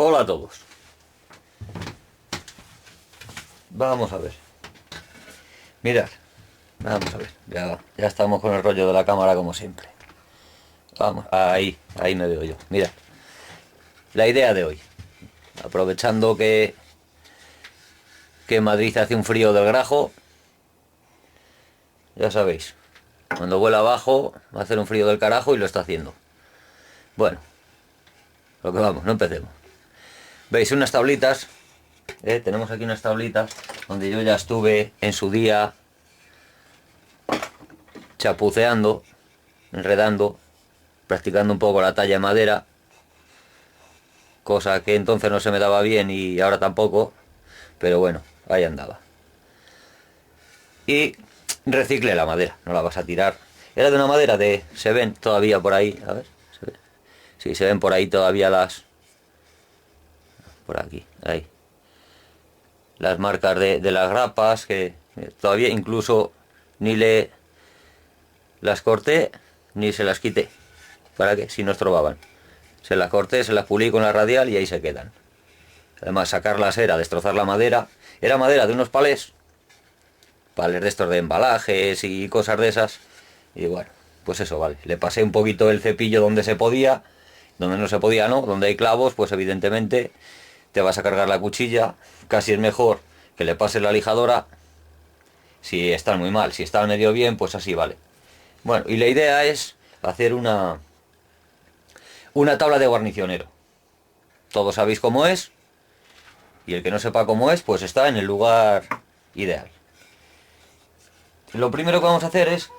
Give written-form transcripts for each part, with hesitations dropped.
Hola a todos. Vamos a ver. Mirad. Vamos a ver. Ya estamos con el rollo de la cámara como siempre. Vamos, ahí me veo yo. Mirad. La idea de hoy. Aprovechando que en Madrid hace un frío del grajo. Ya sabéis. Cuando vuela abajo va a hacer un frío del carajo y lo está haciendo. Bueno. Lo que vamos, no empecemos. Veis unas tablitas. Tenemos aquí unas tablitas donde yo ya estuve en su día chapuceando, enredando, practicando un poco la talla de madera, cosa que entonces no se me daba bien y ahora tampoco, pero bueno, ahí andaba. Y reciclé la madera, no la vas a tirar. Era de una madera se ven todavía por ahí, a ver, ¿se ve? Sí, se ven por ahí todavía por aquí, ahí. Las marcas de las grapas, que todavía incluso ni las corté ni se las quité. ¿Para qué? Si no estorbaban. Se las corté, se las pulí con la radial y ahí se quedan. Además, sacarlas era destrozar la madera. Era madera de unos palés de estos de embalajes y cosas de esas. Y bueno, pues eso, vale. Le pasé un poquito el cepillo donde se podía, donde no se podía no, donde hay clavos, pues evidentemente te vas a cargar la cuchilla. Casi es mejor que le pases la lijadora si están muy mal. Si están medio bien, pues así vale. Bueno, y la idea es hacer una tabla de guarnicionero. Todos sabéis cómo es, y el que no sepa cómo es, pues está en el lugar ideal. Lo primero que vamos a hacer es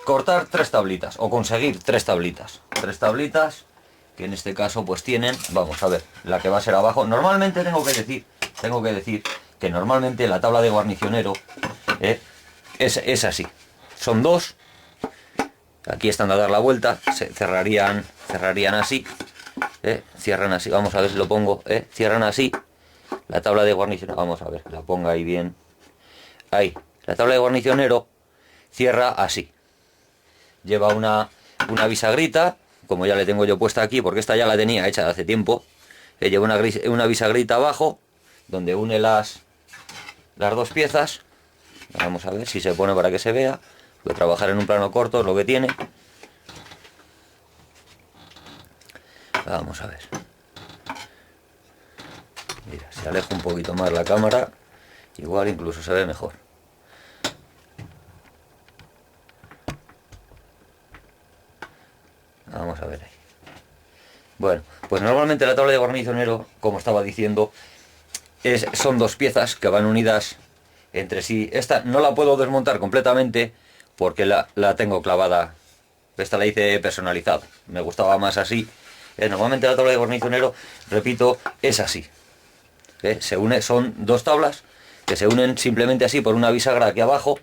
cortar 3 tablitas, o conseguir 3 tablitas. 3 tablitas, que en este caso pues tienen, vamos a ver, la que va a ser abajo. Normalmente tengo que decir que normalmente la tabla de guarnicionero es así. Son 2. Aquí están a dar la vuelta, se cerrarían así, cierran así, vamos a ver si lo pongo, cierran así, la tabla de guarnicionero, vamos a ver, que la ponga ahí bien, ahí, la tabla de guarnicionero cierra así, lleva una bisagrita, como ya le tengo yo puesta aquí, porque esta ya la tenía hecha de hace tiempo, lleva una bisagrita abajo, donde une las 2 piezas, vamos a ver si se pone para que se vea. Voy a trabajar en un plano corto, es lo que tiene. Vamos a ver. Mira, si alejo un poquito más la cámara, igual incluso se ve mejor. Vamos a ver ahí. Bueno, pues normalmente la tabla de guarnicionero, como estaba diciendo, son 2 piezas que van unidas entre sí. Esta no la puedo desmontar completamente porque la tengo clavada. Esta la hice personalizada, me gustaba más así. Normalmente la tabla de guarnicionero, repito, es así. Se une, son 2 tablas que se unen simplemente así por una bisagra aquí abajo,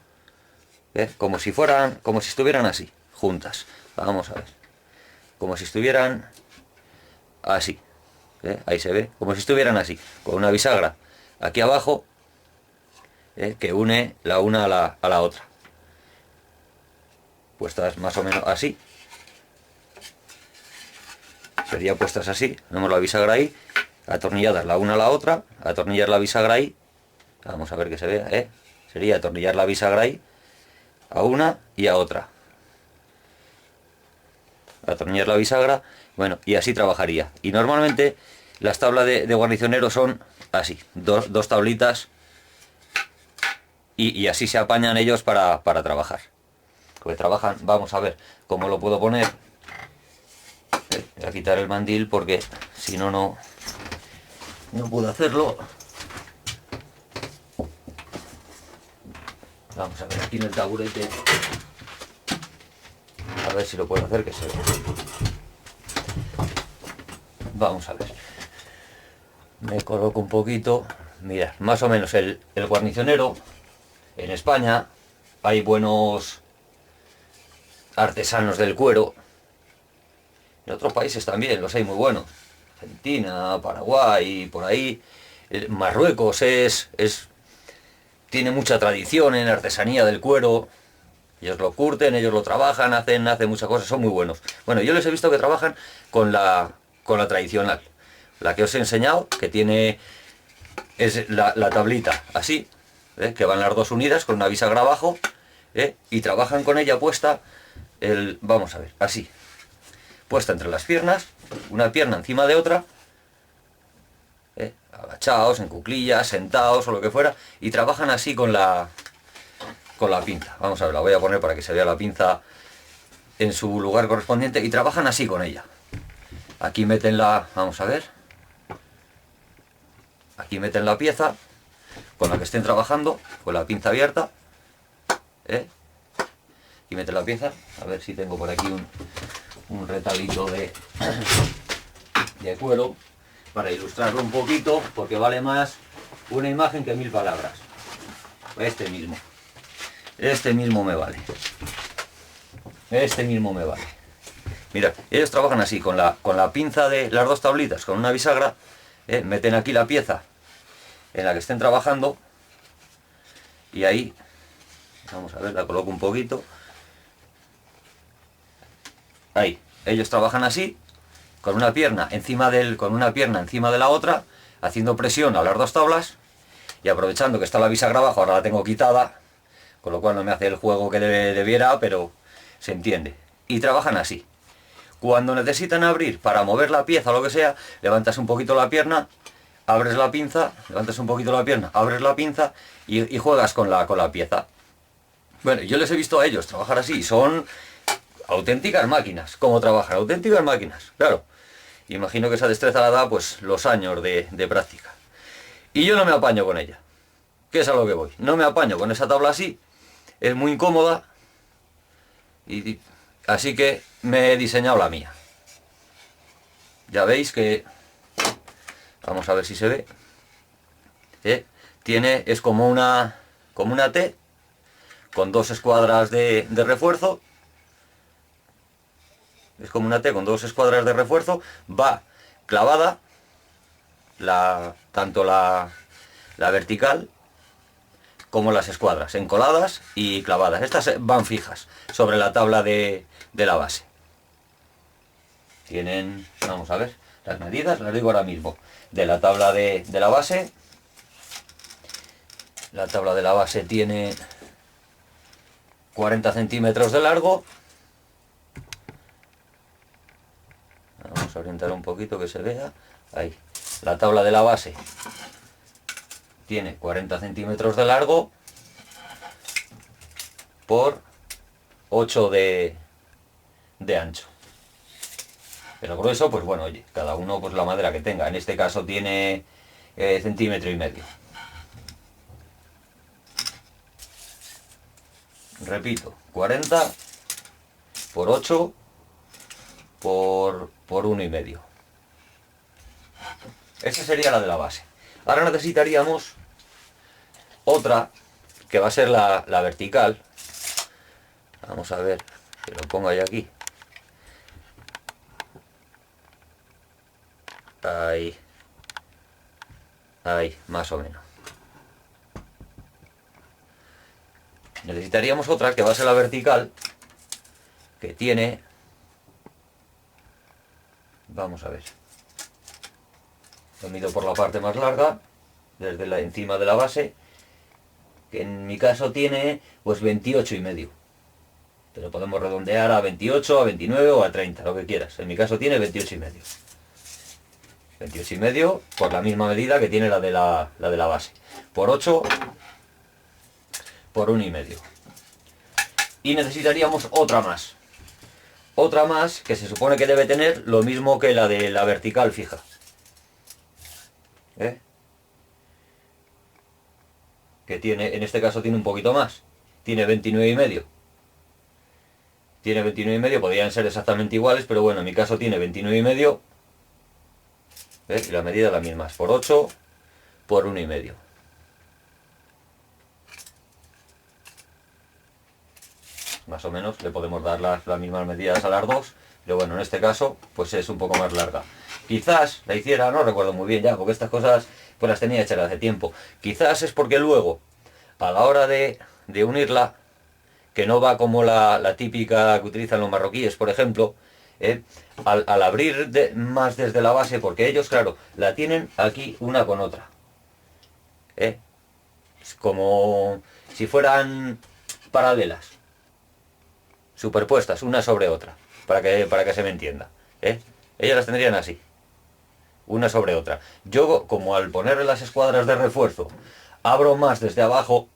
como si estuvieran así, juntas. Vamos a ver, como si estuvieran así, ahí se ve, como si estuvieran así, con una bisagra aquí abajo, que une la una a la otra. Puestas más o menos así, sería puestas así, tenemos la bisagra ahí, atornilladas la una a la otra, atornillar la bisagra ahí, vamos a ver que se vea, sería atornillar la bisagra ahí, a una y a otra, atornillar la bisagra, bueno, y así trabajaría. Y normalmente las tablas de guarnicionero son así, dos tablitas, y así se apañan ellos para trabajar. Pues trabajan, vamos a ver cómo lo puedo poner. Voy a quitar el mandil porque si no, no puedo hacerlo. Vamos a ver aquí en el taburete, a ver si lo puedo hacer que se vea. Vamos a ver, me coloco un poquito. Mirad, más o menos el guarnicionero en España hay buenos artesanos del cuero. En otros países también los hay muy buenos. Argentina, Paraguay, por ahí. Marruecos tiene mucha tradición en artesanía del cuero. Ellos lo curten, ellos lo trabajan, hacen muchas cosas, son muy buenos. Bueno, yo les he visto que trabajan con la tradicional, la que os he enseñado, que tiene, es la tablita así, que van las dos unidas con una bisagra abajo, y trabajan con ella puesta, vamos a ver, así, puesta entre las piernas, una pierna encima de otra, agachados, en cuclillas, sentados o lo que fuera, y trabajan así con la pinza. Vamos a ver, la voy a poner para que se vea la pinza en su lugar correspondiente, y trabajan así con ella. Aquí meten vamos a ver, aquí meten la pieza con la que estén trabajando, con la pinza abierta, y meten la pieza, a ver si tengo por aquí un retalito de cuero para ilustrarlo un poquito, porque vale más una imagen que 1000 palabras. Este mismo me vale. Este mismo me vale. Mirad, ellos trabajan así, con la pinza de las dos tablitas, con una bisagra, meten aquí la pieza en la que estén trabajando, y ahí, vamos a ver, la coloco un poquito. Ahí, ellos trabajan así, con una pierna encima de la otra, haciendo presión a las dos tablas, y aprovechando que está la bisagra abajo, ahora la tengo quitada, con lo cual no me hace el juego que debiera, pero se entiende. Y trabajan así. Cuando necesitan abrir para mover la pieza o lo que sea, levantas un poquito la pierna, abres la pinza, levantas un poquito la pierna, abres la pinza y juegas con la pieza. Bueno, yo les he visto a ellos trabajar así, son auténticas máquinas. ¿Cómo trabajan? Auténticas máquinas, claro. Imagino que esa destreza la da pues los años de práctica. Y yo no me apaño con ella, que es a lo que voy. No me apaño con esa tabla así, es muy incómoda, y así que me he diseñado la mía. Ya veis que, vamos a ver si se ve, es como una T, con dos escuadras de refuerzo. Es como una T con dos escuadras de refuerzo, va clavada, tanto la vertical como las escuadras, encoladas y clavadas. Estas van fijas sobre la tabla de la base. Tienen, vamos a ver, las medidas, las digo ahora mismo, de la tabla de la base. La tabla de la base tiene 40 centímetros de largo. Vamos a orientar un poquito que se vea. Ahí. La tabla de la base tiene 40 centímetros de largo por 8 de ancho. El grueso, pues bueno, oye, cada uno pues la madera que tenga. En este caso tiene centímetro y medio. Repito, 40 por 8 por 1,5. Esa sería la de la base. Ahora necesitaríamos otra, que va a ser la vertical. Vamos a ver, que lo pongo ahí aquí. Ahí. Ahí, más o menos. Necesitaríamos otra que va a ser la vertical, que tiene, vamos a ver, lo mido por la parte más larga, desde encima de la base, que en mi caso tiene pues 28,5. Pero podemos redondear a 28, a 29 o a 30, lo que quieras. En mi caso tiene 28,5. 28,5 por la misma medida que tiene la de la base. Por 8 por 1,5. Y necesitaríamos otra más. Otra más que se supone que debe tener lo mismo que la de la vertical fija. Que tiene, en este caso tiene un poquito más. Tiene 29,5. Tiene 29,5, podrían ser exactamente iguales, pero bueno, en mi caso tiene 29,5. Y la medida es la misma, es por 8 por 1,5. Más o menos le podemos dar las mismas medidas a las dos, pero bueno, en este caso pues es un poco más larga. Quizás la hiciera, no recuerdo muy bien ya, porque estas cosas pues las tenía hechas hace tiempo. Quizás es porque luego, a la hora de unirla, que no va como la típica que utilizan los marroquíes, por ejemplo, Al abrir más desde la base, porque ellos, claro, la tienen aquí una con otra. Es como si fueran paralelas, superpuestas, una sobre otra, para que se me entienda. Ellas las tendrían así, una sobre otra. Yo, como al ponerle las escuadras de refuerzo, abro más desde abajo,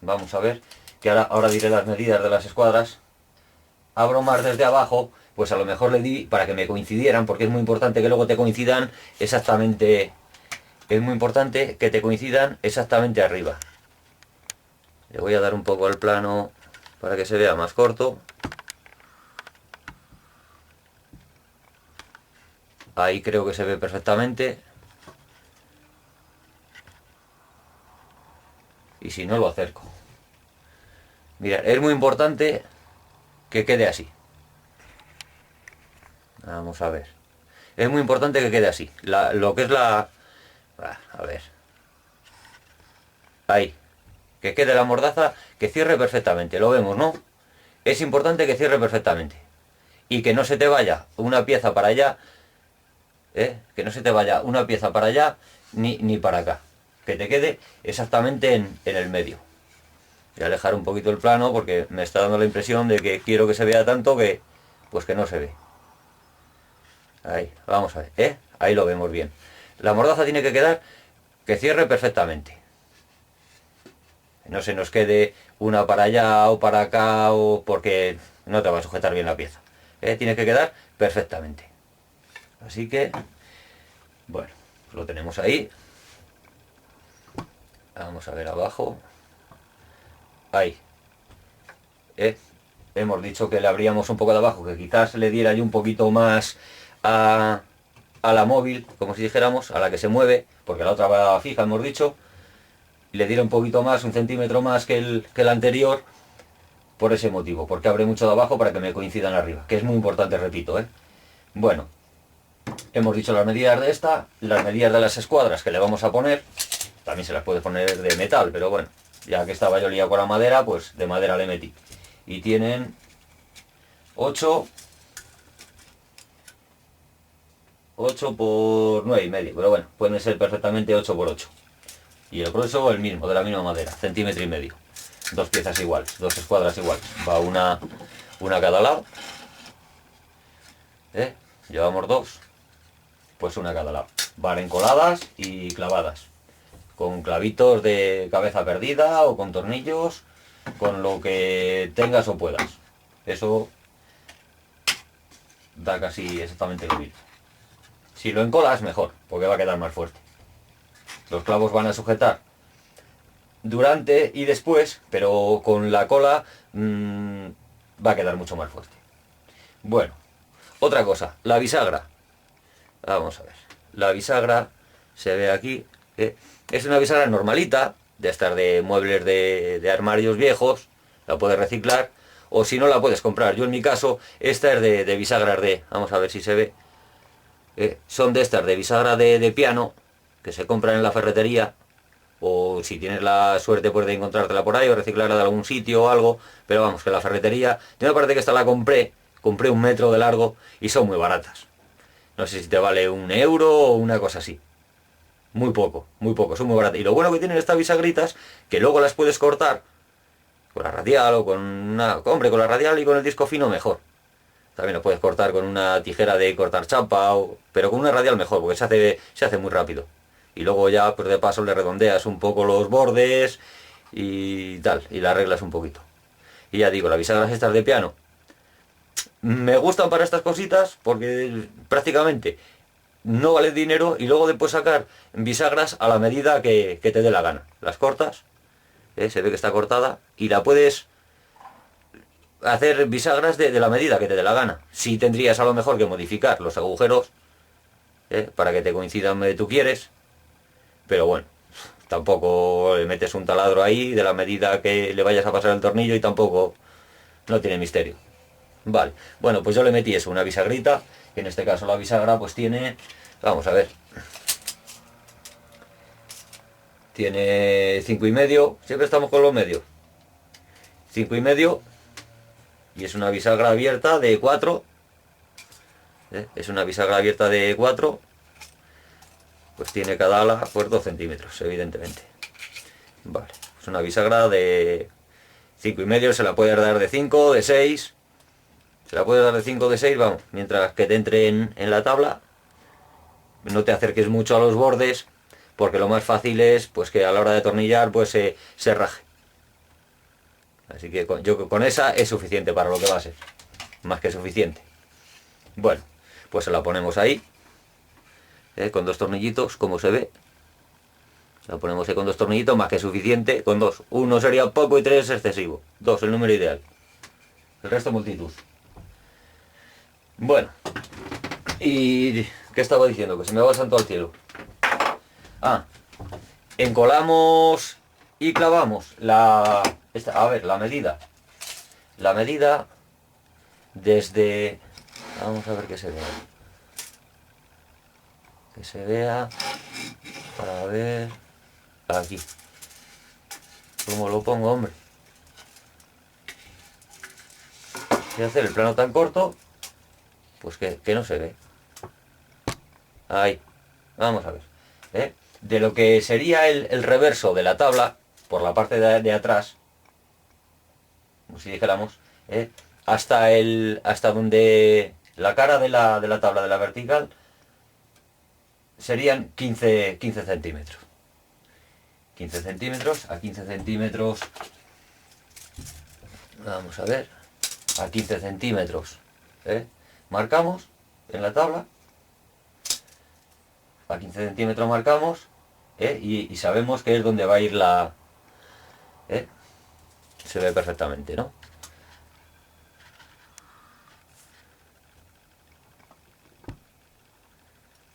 vamos a ver, que ahora diré las medidas de las escuadras, abro más desde abajo, pues a lo mejor le di para que me coincidieran, porque es muy importante que luego te coincidan exactamente, es muy importante que te coincidan exactamente arriba. Le voy a dar un poco al plano para que se vea más corto. Ahí creo que se ve perfectamente. Y si no, lo acerco. Mira, es muy importante que quede así. Vamos a ver. Es muy importante que quede así. Lo que es la... A ver. Ahí. Que quede la mordaza, que cierre perfectamente. Lo vemos, ¿no? Es importante que cierre perfectamente. Y que no se te vaya una pieza para allá. Que no se te vaya una pieza para allá ni para acá. Que te quede exactamente en el medio. Voy a alejar un poquito el plano porque me está dando la impresión de que quiero que se vea tanto que... pues que no se ve. Ahí, vamos a ver, ahí lo vemos bien. La mordaza tiene que quedar que cierre perfectamente. No se nos quede una para allá o para acá, o porque no te va a sujetar bien la pieza. Tiene que quedar perfectamente. Así que, bueno, lo tenemos ahí. Vamos a ver abajo. Ahí. Hemos dicho que le abríamos un poco de abajo, que quizás le diera yo un poquito más a la móvil, como si dijéramos, a la que se mueve, porque la otra va fija, hemos dicho, y le diera un poquito más, un centímetro más que el anterior, por ese motivo, porque abre mucho de abajo para que me coincidan arriba, que es muy importante, repito. Bueno, hemos dicho las medidas de esta, las medidas de las escuadras que le vamos a poner, también se las puede poner de metal, pero bueno, ya que estaba yo liado con la madera, pues de madera le metí. Y tienen 8 por 9,5, pero bueno, pueden ser perfectamente 8 por 8. Y el grueso el mismo, de la misma madera, 1,5 cm. Dos piezas iguales, dos escuadras iguales. Va una a cada lado. Llevamos dos, pues una a cada lado. Van encoladas y clavadas. Con clavitos de cabeza perdida o con tornillos, con lo que tengas o puedas. Eso da casi exactamente lo mismo. Si lo encolas, mejor, porque va a quedar más fuerte. Los clavos van a sujetar durante y después, pero con la cola va a quedar mucho más fuerte. Bueno, otra cosa, la bisagra. Vamos a ver. La bisagra se ve aquí. Es una bisagra normalita, de estas de muebles de armarios viejos. La puedes reciclar. O si no, la puedes comprar. Yo en mi caso, esta es de bisagras de... Vamos a ver si se ve. Son de estas de bisagra de piano, que se compran en la ferretería. O si tienes la suerte pues de encontrártela por ahí o reciclarla de algún sitio o algo. Pero vamos, que la ferretería... Yo me parece que esta la compré 1 metro de largo y son muy baratas. No sé si te vale 1 euro o una cosa así. Muy poco, son muy baratas. Y lo bueno que tienen estas bisagritas, que luego las puedes cortar con la radial o con una... Hombre, con la radial y con el disco fino mejor. También lo puedes cortar con una tijera de cortar chapa, pero con una radial mejor, porque se hace muy rápido. Y luego ya, pues de paso, le redondeas un poco los bordes y tal, y la arreglas un poquito. Y ya digo, las bisagras estas de piano me gustan para estas cositas porque prácticamente no vale dinero y luego después sacar bisagras a la medida que te dé la gana. Las cortas, se ve que está cortada y la puedes hacer bisagras de la medida que te dé la gana. Sí tendrías a lo mejor que modificar los agujeros para que te coincidan donde tú quieres, pero bueno, tampoco le metes un taladro ahí de la medida que le vayas a pasar el tornillo y tampoco no tiene misterio. Vale, bueno, pues yo le metí eso, una bisagrita, que en este caso la bisagra pues tiene, vamos a ver, tiene 5,5, siempre estamos con los medios, 5,5 y es una bisagra abierta de 4. Es una bisagra abierta de 4, pues tiene cada ala pues 2 centímetros, evidentemente. Vale, es una bisagra de 5,5, se la puede dar de 5, de 6, se la puede dar de 5, de 6, vamos, mientras que te entre en la tabla. No te acerques mucho a los bordes, porque lo más fácil es pues que a la hora de atornillar pues se raje. Así que yo con esa es suficiente para lo que va a ser, más que suficiente. Bueno, pues se la ponemos ahí, con 2 tornillitos, como se ve. La ponemos ahí con 2 tornillitos, más que suficiente, con 2. 1 sería poco y 3 excesivo. 2, el número ideal. El resto multitud. Bueno, y ¿qué estaba diciendo? Que se me va el santo al cielo. Ah, encolamos y clavamos la medida. La medida desde... Vamos a ver que se vea. Que se vea para ver... Aquí. ¿Cómo lo pongo, hombre? Voy a hacer el plano tan corto, pues que no se ve. Ahí. Vamos a ver. De lo que sería el reverso de la tabla, por la parte de atrás, como si dijéramos, hasta donde la cara de la tabla de la vertical serían 15 centímetros. 15 centímetros, a 15 centímetros, vamos a ver, a 15 centímetros, marcamos en la tabla, a 15 centímetros marcamos, y sabemos que es donde va a ir la... se ve perfectamente, ¿no?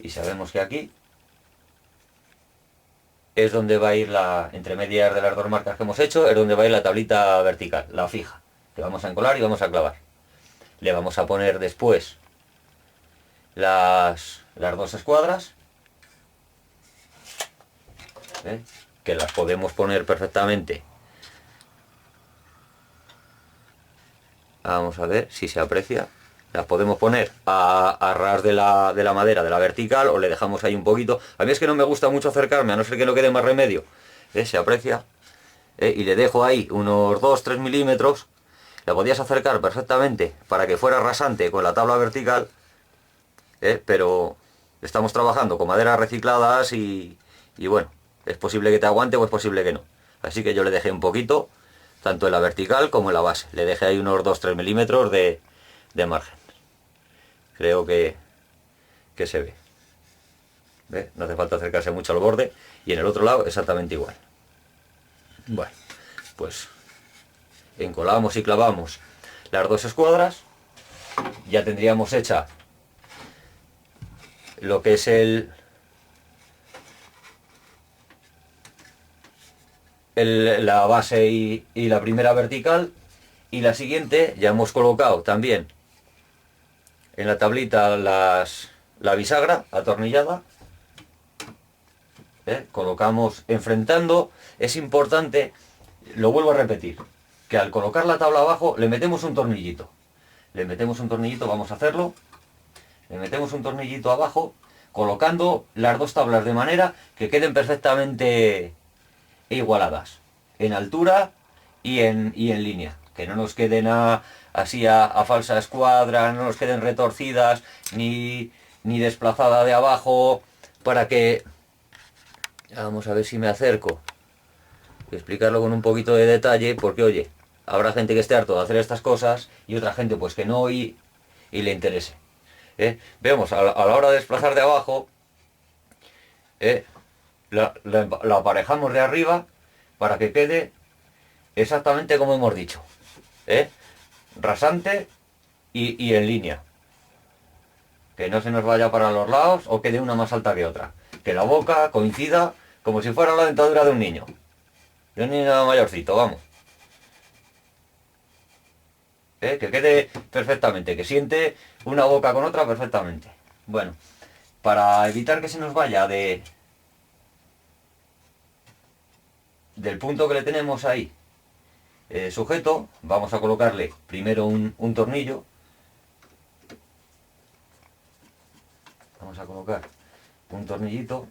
Y sabemos que aquí es donde va a ir la, entre medias de las 2 marcas que hemos hecho, es donde va a ir la tablita vertical, la fija, que vamos a encolar y vamos a clavar. Le vamos a poner después las 2 escuadras, que las podemos poner perfectamente. Vamos a ver si se aprecia. Las podemos poner a ras de la madera, de la vertical, o le dejamos ahí un poquito. A mí es que no me gusta mucho acercarme, a no ser que no quede más remedio. Se aprecia. Y le dejo ahí unos 2-3 milímetros. La podías acercar perfectamente para que fuera rasante con la tabla vertical. Pero estamos trabajando con maderas recicladas y bueno, es posible que te aguante o es posible que no. Así que yo le dejé un poquito, tanto en la vertical como en la base. Le dejé ahí unos 2-3 milímetros de margen. Creo que se ve. No hace falta acercarse mucho al borde. Y en el otro lado exactamente igual. Bueno, pues encolamos y clavamos las 2 escuadras. Ya tendríamos hecha lo que es la base y la primera vertical. Y la siguiente ya hemos colocado también en la tablita la bisagra atornillada. Colocamos enfrentando. Es importante, lo vuelvo a repetir, que al colocar la tabla abajo le metemos un tornillito. Le metemos un tornillito, vamos a hacerlo. Le metemos un tornillito abajo, colocando las 2 tablas de manera que queden perfectamente igualadas, en altura y en línea. Que no nos queden así a falsa escuadra, no nos queden retorcidas, ni desplazada de abajo, para que... Vamos a ver si me acerco. Y explicarlo con un poquito de detalle, porque oye, habrá gente que esté harto de hacer estas cosas y otra gente pues que no y le interese. Vemos, a la hora de desplazar de abajo, la aparejamos de arriba para que quede exactamente como hemos dicho. Rasante y en línea. Que no se nos vaya para los lados o quede una más alta que otra. Que la boca coincida como si fuera la dentadura de un niño. De un niño mayorcito, vamos. Que quede perfectamente, que siente una boca con otra perfectamente. Bueno, para evitar que se nos vaya del punto que le tenemos ahí sujeto, vamos a colocarle primero un tornillo. Vamos a colocar un tornillito.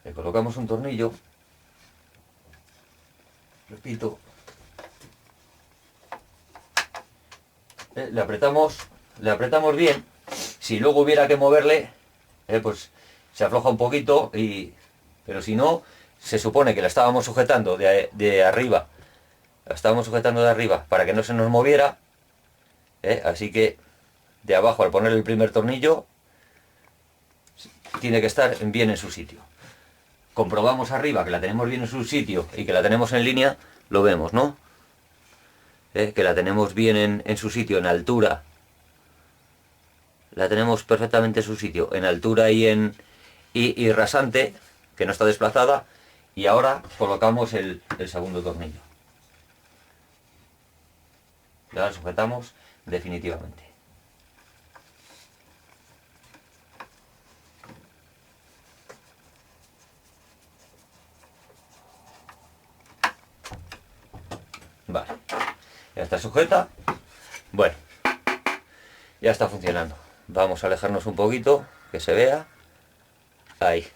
Le colocamos un tornillo. Repito. Le apretamos bien. Si luego hubiera que moverle, pues se afloja un poquito, pero si no, se supone que la estábamos sujetando de arriba. La estábamos sujetando de arriba para que no se nos moviera. Así que de abajo, al poner el primer tornillo, tiene que estar bien en su sitio. Comprobamos arriba que la tenemos bien en su sitio y que la tenemos en línea, lo vemos, ¿no? Que la tenemos bien en su sitio, en altura. La tenemos perfectamente en su sitio, en altura y rasante, que no está desplazada. Y ahora colocamos el segundo tornillo. Ya la sujetamos definitivamente. Vale, ya está sujeta. Bueno, ya está funcionando. Vamos a alejarnos un poquito, que se vea. Ahí,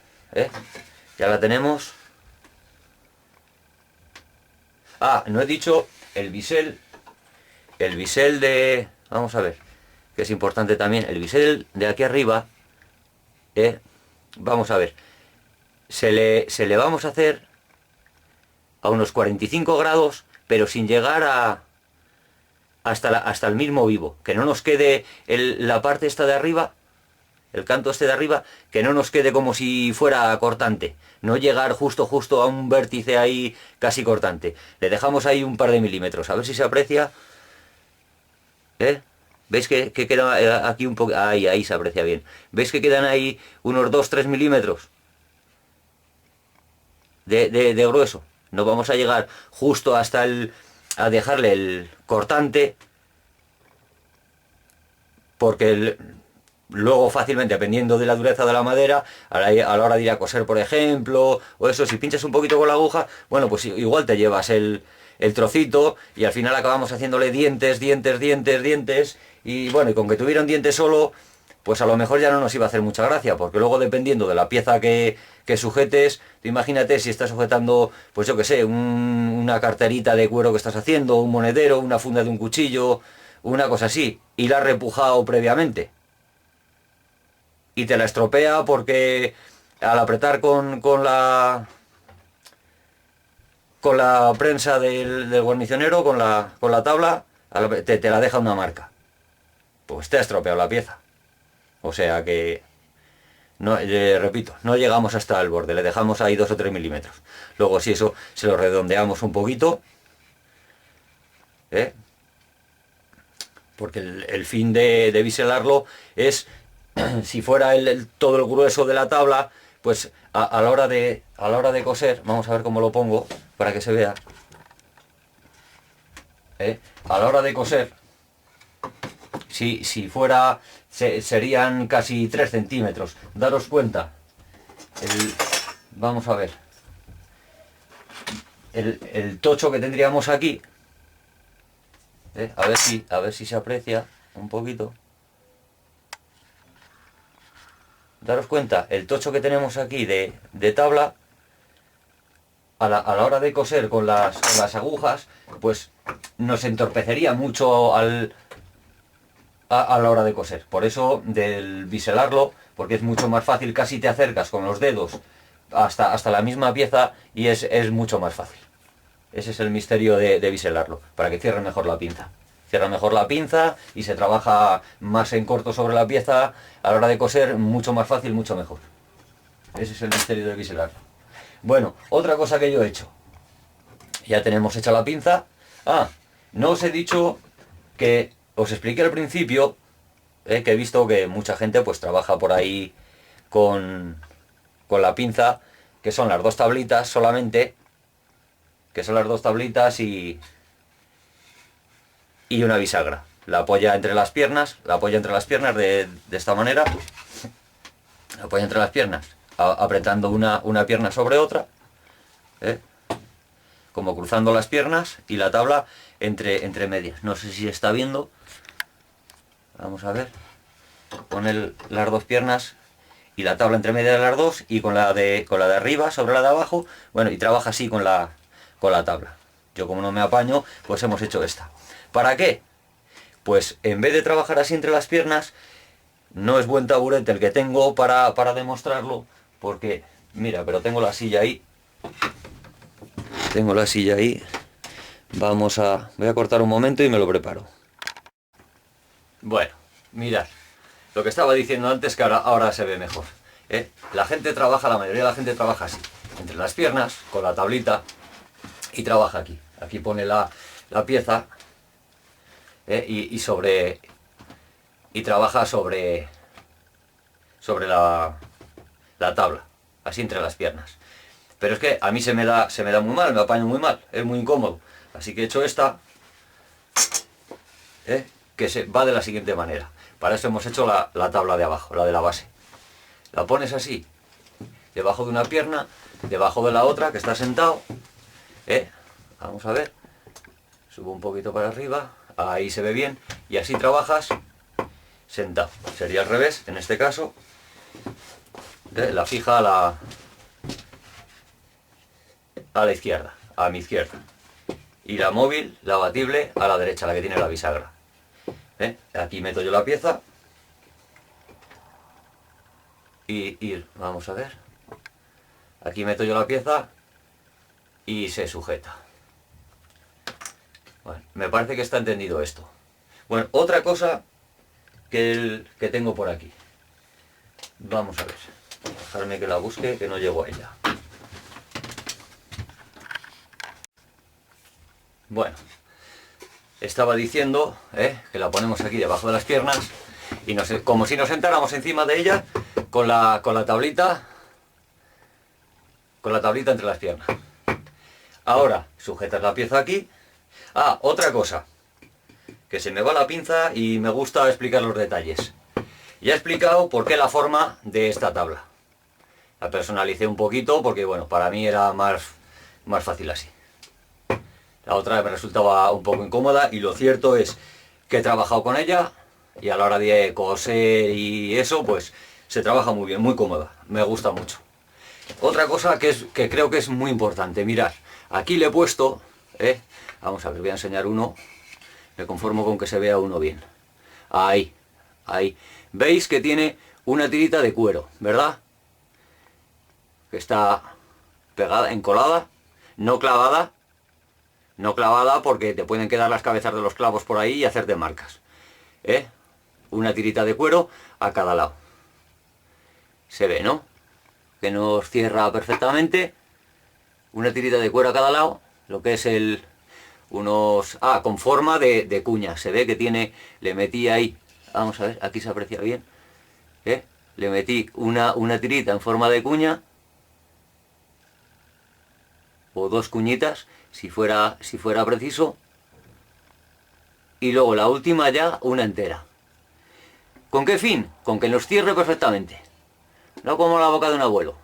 ya la tenemos. Ah, no he dicho el bisel. El bisel de... Vamos a ver, que es importante también. El bisel de aquí arriba, vamos a ver. Se le vamos a hacer a unos 45 grados, pero sin llegar hasta el mismo vivo. Que no nos quede la parte esta de arriba, el canto este de arriba, que no nos quede como si fuera cortante. No llegar justo a un vértice ahí casi cortante. Le dejamos ahí un par de milímetros, a ver si se aprecia. ¿Veis que queda aquí un poco? Ahí se aprecia bien. ¿Veis que quedan ahí unos 2-3 milímetros de grueso? No vamos a llegar justo a dejarle el cortante, porque luego fácilmente, dependiendo de la dureza de la madera, a la hora de ir a coser, por ejemplo, o eso, si pinchas un poquito con la aguja, bueno, pues igual te llevas el trocito y al final acabamos haciéndole dientes, y bueno, y con que tuviera un diente solo, pues a lo mejor ya no nos iba a hacer mucha gracia, porque luego dependiendo de la pieza que sujetes, tú imagínate si estás sujetando, pues yo que sé, una carterita de cuero que estás haciendo, un monedero, una funda de un cuchillo, una cosa así, y la has repujado previamente. Y te la estropea porque al apretar con la prensa del guarnicionero, con la tabla, te la deja una marca. Pues te ha estropeado la pieza. O sea que, no, repito, no llegamos hasta el borde, le dejamos ahí 2 o 3 milímetros. Luego si eso se lo redondeamos un poquito, porque el fin de biselarlo es, si fuera todo el grueso de la tabla, pues a la hora de coser, vamos a ver cómo lo pongo para que se vea. A la hora de coser, si fuera, serían casi 3 centímetros. Daros cuenta, vamos a ver, el tocho que tendríamos aquí, a ver si se aprecia un poquito. Daros cuenta, el tocho que tenemos aquí de tabla, a la hora de coser con las agujas, pues nos entorpecería mucho a la hora de coser. Por eso del biselarlo, porque es mucho más fácil, casi te acercas con los dedos hasta la misma pieza y es mucho más fácil. Ese es el misterio de biselarlo, para que cierre mejor la pinza. Cierra mejor la pinza y se trabaja más en corto sobre la pieza, a la hora de coser mucho más fácil, mucho mejor. Ese es el misterio de biselarlo. Bueno, otra cosa que yo he hecho. Ya tenemos hecha la pinza. No os he dicho que os expliqué al principio, que he visto que mucha gente pues trabaja por ahí con la pinza, que son las 2 tablitas solamente, que son las 2 tablitas y una bisagra. La apoya entre las piernas, de esta manera, la apoya entre las piernas apretando una pierna sobre otra, ¿eh? Como cruzando las piernas y la tabla entre medias. No sé si se está viendo. Vamos a ver. Pone las dos piernas y la tabla entre medias de las dos, y con la de arriba sobre la de abajo. Bueno, y trabaja así con la tabla. Yo, como no me apaño, pues hemos hecho esta. ¿Para qué? Pues en vez de trabajar así entre las piernas, no es buen taburete el que tengo para demostrarlo, porque, mira, pero tengo la silla ahí. Tengo la silla ahí. Voy a cortar un momento y me lo preparo. Bueno, mirad. Lo que estaba diciendo antes, que ahora se ve mejor, ¿eh? La mayoría de la gente trabaja así, entre las piernas, con la tablita, y trabaja aquí. Aquí pone la pieza, y trabaja sobre la tabla, así entre las piernas. Pero es que a mí se me da muy mal, me apaño muy mal, es muy incómodo. Así que he hecho esta, que se va de la siguiente manera. Para eso hemos hecho la tabla de abajo, la de la base. La pones así, debajo de una pierna, debajo de la otra, que está sentado. Vamos a ver. Subo un poquito para arriba, ahí se ve bien. Y así trabajas sentado. Sería al revés, en este caso. La fija a la izquierda, a mi izquierda. Y la móvil, la abatible, a la derecha, la que tiene la bisagra. Aquí meto yo la pieza y vamos a ver, aquí meto yo la pieza y se sujeta. Bueno, me parece que está entendido esto. Bueno, otra cosa que tengo por aquí, vamos a ver, dejarme que la busque, que no llego a ella. Bueno, estaba diciendo, que la ponemos aquí debajo de las piernas, y como si nos sentáramos encima de ella con la tablita entre las piernas. Ahora sujetas la pieza aquí. Otra cosa, que se me va la pinza y me gusta explicar los detalles. Ya he explicado por qué la forma de esta tabla. La personalicé un poquito porque, bueno, para mí era más fácil así. La otra me resultaba un poco incómoda, y lo cierto es que he trabajado con ella y a la hora de coser y eso, pues se trabaja muy bien, muy cómoda, me gusta mucho. Otra cosa que creo que es muy importante, mirad, aquí le he puesto, vamos a ver, voy a enseñar uno, me conformo con que se vea uno bien. Ahí, veis que tiene una tirita de cuero, ¿verdad? Que está pegada, encolada, no clavada. No clavada, porque te pueden quedar las cabezas de los clavos por ahí y hacerte marcas. Una tirita de cuero a cada lado. Se ve, ¿no? Que nos cierra perfectamente. Una tirita de cuero a cada lado. Lo que es con forma de cuña. Se ve que tiene, le metí ahí, vamos a ver, aquí se aprecia bien. Le metí una tirita en forma de cuña. O dos cuñitas, si fuera preciso, y luego la última ya una entera. ¿Con qué fin? Con que nos cierre perfectamente, no como la boca de un abuelo,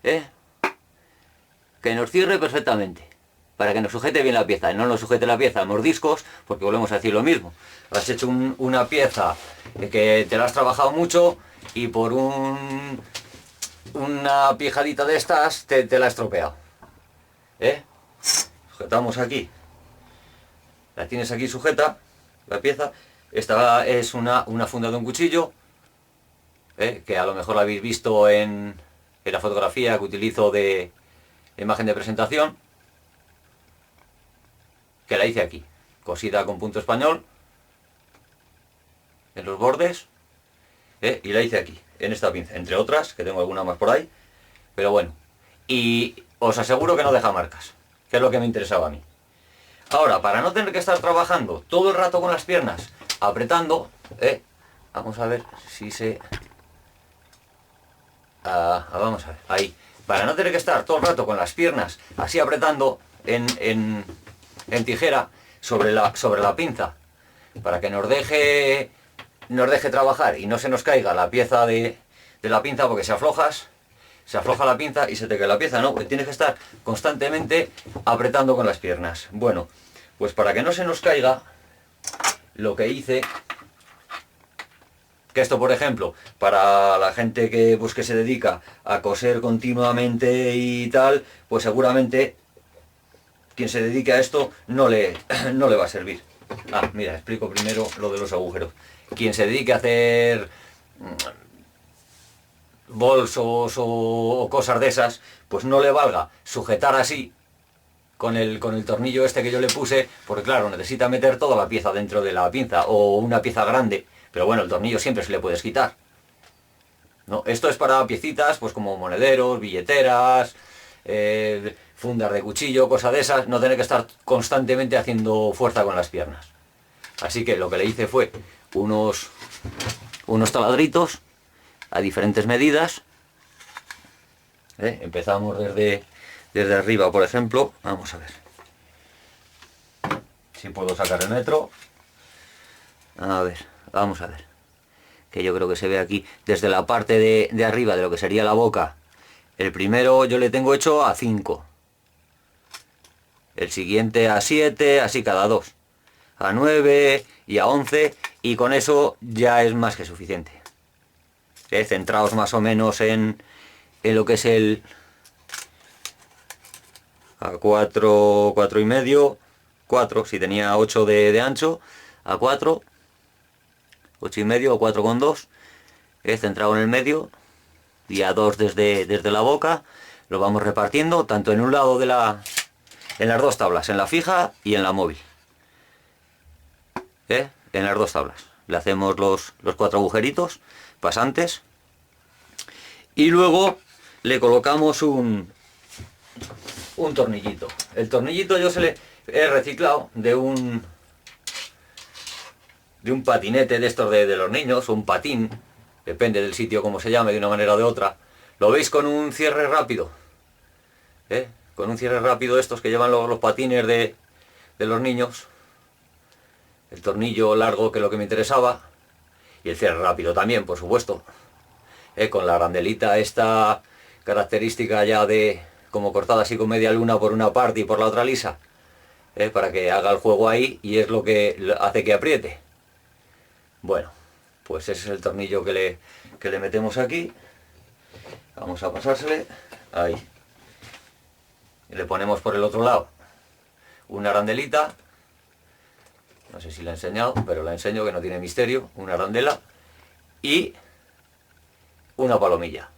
que nos cierre perfectamente, para que nos sujete bien la pieza, y no nos sujete la pieza a mordiscos, porque volvemos a decir lo mismo. Has hecho una pieza que te la has trabajado mucho, y por una pijadita de estas te la has estropeado. Sujetamos aquí, la tienes aquí sujeta, la pieza. Esta es una funda de un cuchillo, que a lo mejor la habéis visto en la fotografía que utilizo de imagen de presentación, que la hice aquí, cosida con punto español en los bordes, y la hice aquí, en esta pinza, entre otras, que tengo alguna más por ahí, pero bueno, y os aseguro que no deja marcas, que es lo que me interesaba a mí. Ahora, para no tener que estar trabajando todo el rato con las piernas, apretando, vamos a ver si se... vamos a ver, ahí. Para no tener que estar todo el rato con las piernas así apretando en tijera sobre la pinza, para que nos deje trabajar y no se nos caiga la pieza de la pinza, porque si aflojas, se afloja la pinza y se te cae la pieza, no, pues tienes que estar constantemente apretando con las piernas. Bueno, pues para que no se nos caiga, lo que hice, que esto por ejemplo, para la gente que, pues, que se dedica a coser continuamente y tal, pues seguramente quien se dedique a esto no le va a servir. Ah, mira, explico primero lo de los agujeros. Quien se dedique a hacer bolsos o cosas de esas, pues no le valga sujetar así con el tornillo este que yo le puse, porque claro, necesita meter toda la pieza dentro de la pinza, o una pieza grande, pero bueno, el tornillo siempre se le puedes quitar, ¿no? Esto es para piecitas, pues como monederos, billeteras, fundas de cuchillo, cosas de esas, no tener que estar constantemente haciendo fuerza con las piernas. Así que lo que le hice fue unos taladritos a diferentes medidas. Empezamos desde arriba, por ejemplo. Vamos a ver si puedo sacar el metro. A ver, vamos a ver, que yo creo que se ve aquí desde la parte de arriba de lo que sería la boca. El primero yo le tengo hecho a 5, el siguiente a 7, así cada 2, a 9 y a 11, y con eso ya es más que suficiente. Centraos más o menos en lo que es el a 4, 4 y medio, 4, si tenía 8 de ancho, a 4, 8 y medio o 4,2, centrado en el medio, y a 2 desde la boca. Lo vamos repartiendo tanto en un lado en las dos tablas, en la fija y en la móvil. En las dos tablas le hacemos los 4 agujeritos pasantes, y luego le colocamos un tornillito. El tornillito yo se le he reciclado de un patinete de estos de los niños, un patín, depende del sitio como se llame, de una manera o de otra. ¿Lo veis con un cierre rápido? Con un cierre rápido, estos que llevan los patines de los niños. El tornillo largo, que es lo que me interesaba, y el cierre rápido también, por supuesto. Con la arandelita esta característica ya de como cortada así con media luna por una parte y por la otra lisa, para que haga el juego ahí, y es lo que hace que apriete. Bueno, pues ese es el tornillo que le metemos aquí. Vamos a pasársele ahí, y le ponemos por el otro lado una arandelita. No sé si la he enseñado, pero la enseño, que no tiene misterio. Una arandela y una palomilla.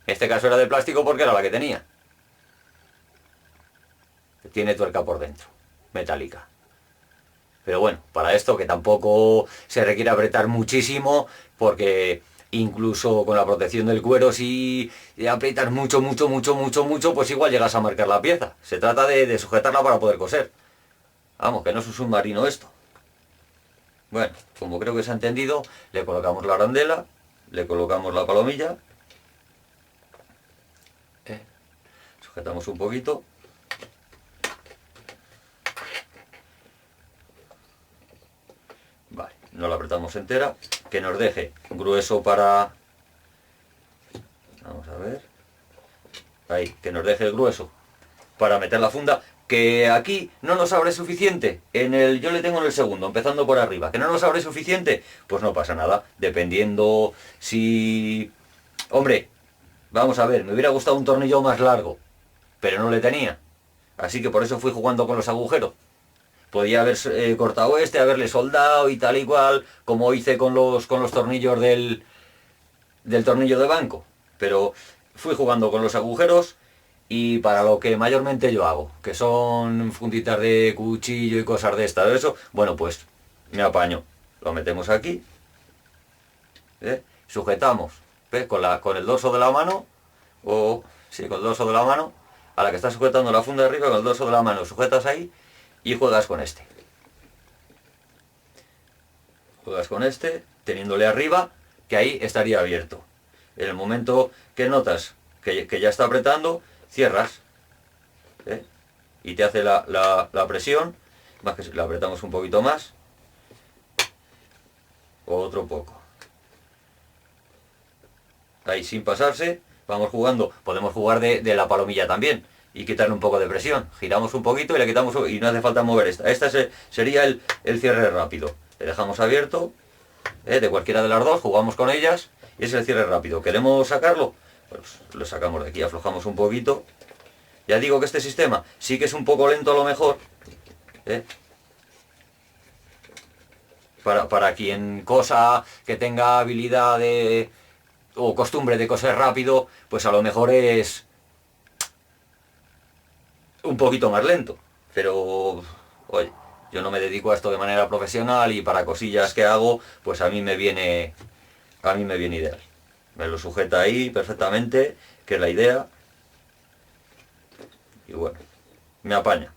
En este caso era de plástico porque era la que tenía. Tiene tuerca por dentro, metálica. Pero bueno, para esto, que tampoco se requiere apretar muchísimo, porque incluso con la protección del cuero, si aprietas mucho, pues igual llegas a marcar la pieza. Se trata de sujetarla para poder coser. Vamos, que no es un submarino esto. Bueno, como creo que se ha entendido, le colocamos la arandela, le colocamos la palomilla, sujetamos un poquito, vale, no la apretamos entera, que nos deje grueso para, vamos a ver, ahí, que nos deje el grueso para meter la funda. Que aquí no nos abre suficiente, yo le tengo en el segundo, empezando por arriba, que no nos abre suficiente, pues no pasa nada, dependiendo si... Hombre, vamos a ver, me hubiera gustado un tornillo más largo, pero no le tenía, así que por eso fui jugando con los agujeros. Podía haber cortado haberle soldado y tal y cual, como hice con los tornillos del tornillo de banco, pero fui jugando con los agujeros. Y para lo que mayormente yo hago, que son funditas de cuchillo y cosas de estas, eso, bueno, pues me apaño. Lo metemos aquí, sujetamos, ¿ves? Con el dorso de la mano, con el dorso de la mano, a la que estás sujetando la funda de arriba, con el dorso de la mano sujetas ahí y juegas con este. Juegas con este, teniéndole arriba, que ahí estaría abierto. En el momento que notas que ya está apretando, cierras, y te hace la presión, más que la apretamos un poquito más, otro poco, ahí sin pasarse, vamos jugando, podemos jugar de la palomilla también y quitarle un poco de presión. Giramos un poquito y le quitamos, y no hace falta mover esta. Sería el cierre rápido. Le dejamos abierto, de cualquiera de las dos, jugamos con ellas y es el cierre rápido. ¿Queremos sacarlo? Pues lo sacamos de aquí, aflojamos un poquito. Ya digo que este sistema sí que es un poco lento a lo mejor, para quien cosa que tenga habilidad o costumbre de coser rápido, pues a lo mejor es un poquito más lento. Pero, oye, yo no me dedico a esto de manera profesional y para cosillas que hago, pues a mí me viene ideal. Me lo sujeta ahí perfectamente, que es la idea. Y bueno, me apaña.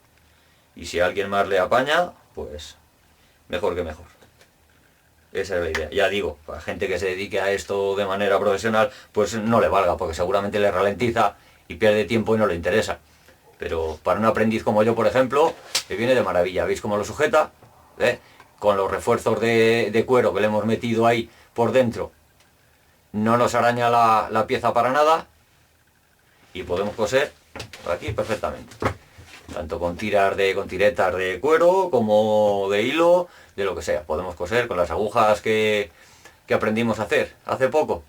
Y si a alguien más le apaña, pues mejor que mejor. Esa es la idea. Ya digo, para gente que se dedique a esto de manera profesional, pues no le valga, porque seguramente le ralentiza y pierde tiempo y no le interesa. Pero para un aprendiz como yo, por ejemplo, me viene de maravilla. ¿Veis cómo lo sujeta? Con los refuerzos de cuero que le hemos metido ahí por dentro, no nos araña la pieza para nada y podemos coser aquí perfectamente. Tanto con tiretas de cuero como de hilo, de lo que sea. Podemos coser con las agujas que aprendimos a hacer hace poco.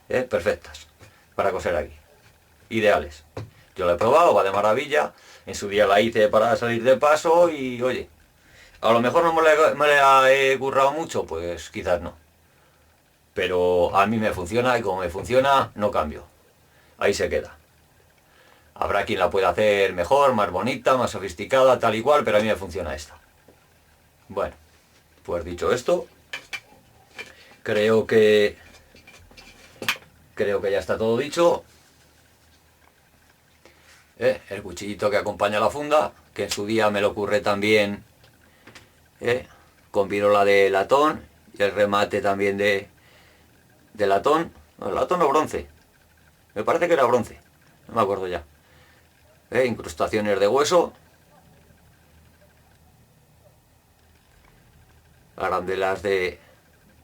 Perfectas para coser aquí. Ideales. Yo la he probado, va de maravilla. En su día la hice para salir de paso y oye, a lo mejor no me la he currado mucho, pues quizás no. Pero a mí me funciona y como me funciona, no cambio. Ahí se queda. Habrá quien la pueda hacer mejor, más bonita, más sofisticada, tal y cual, pero a mí me funciona esta. Bueno, pues dicho esto, creo que ya está todo dicho. El cuchillito que acompaña la funda, que en su día me lo curré también con virola de latón y el remate también de latón. No, latón o bronce. Me parece que era bronce, no me acuerdo ya. Incrustaciones de hueso, arandelas que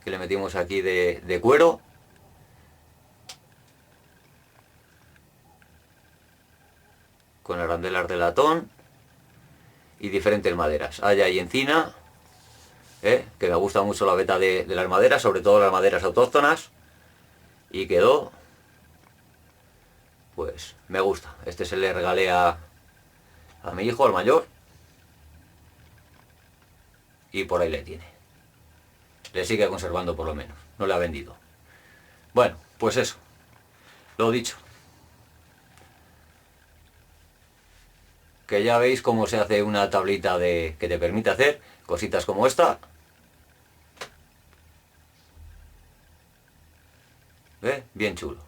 le metimos aquí de cuero, con arandelas de latón y diferentes maderas, haya y encina, que me gusta mucho la veta de las maderas, sobre todo las maderas autóctonas, y quedó, pues me gusta. Este se le regalé a mi hijo, al mayor, y por ahí le tiene. Le sigue conservando por lo menos, no le ha vendido. Bueno, pues eso, lo dicho. Que ya veis cómo se hace una tablita que te permite hacer cositas como esta. Bien chulo.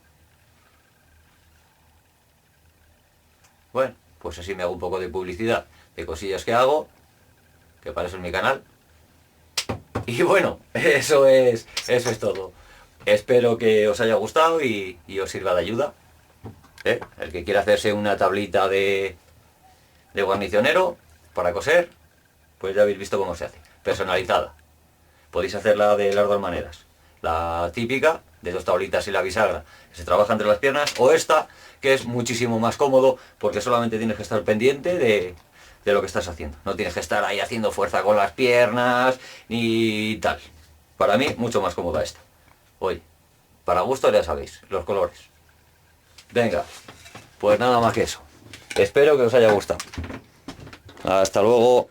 Bueno, pues así me hago un poco de publicidad de cosillas que hago, que para eso es mi canal. Y bueno, eso es todo. Espero que os haya gustado y os sirva de ayuda. El que quiera hacerse una tablita de guarnicionero para coser, pues ya habéis visto cómo se hace. Personalizada. Podéis hacerla de las dos maneras. La típica, de 2 tablitas y la bisagra, que se trabaja entre las piernas, o esta, que es muchísimo más cómodo, porque solamente tienes que estar pendiente de lo que estás haciendo. No tienes que estar ahí haciendo fuerza con las piernas, ni tal. Para mí, mucho más cómoda esta. Oye, para gusto ya sabéis, los colores. Venga, pues nada más que eso. Espero que os haya gustado. Hasta luego.